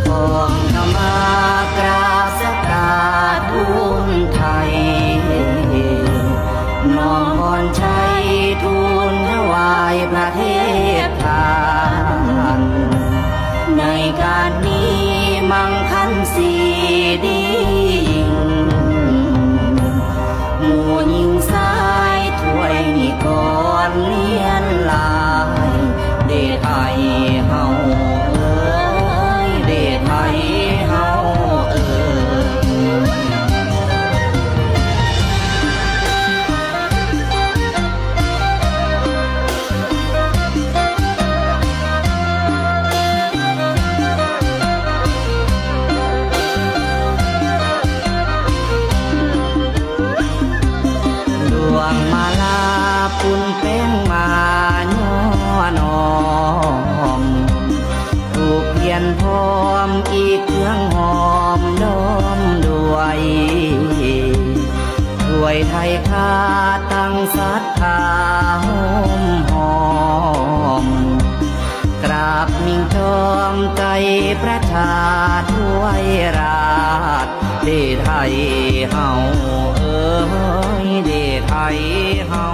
ของธรรมากราบสักการทูลไทยน้อมพรชัยทูลถวายประเทศทานในการนี้มั่งคั่งสีดียิ่งหมู่หญิงสายถ้วยนิกรเลี้ยนลายเดชไทยเฮาเอ้ยเดชไทยเฮาเอ้ยดวงมาลาปุ่นแป้งมาย่อนอมถูกเพียนพร้อมอีกเครื่องหอมน้อมด้วยถ้วยไทยคาตั้งศรัทธาหอมหอมกราบมิ่งจอมใจประชาถ้วยราชเดชไทยเฮาเอ้ยเดชไทยเฮา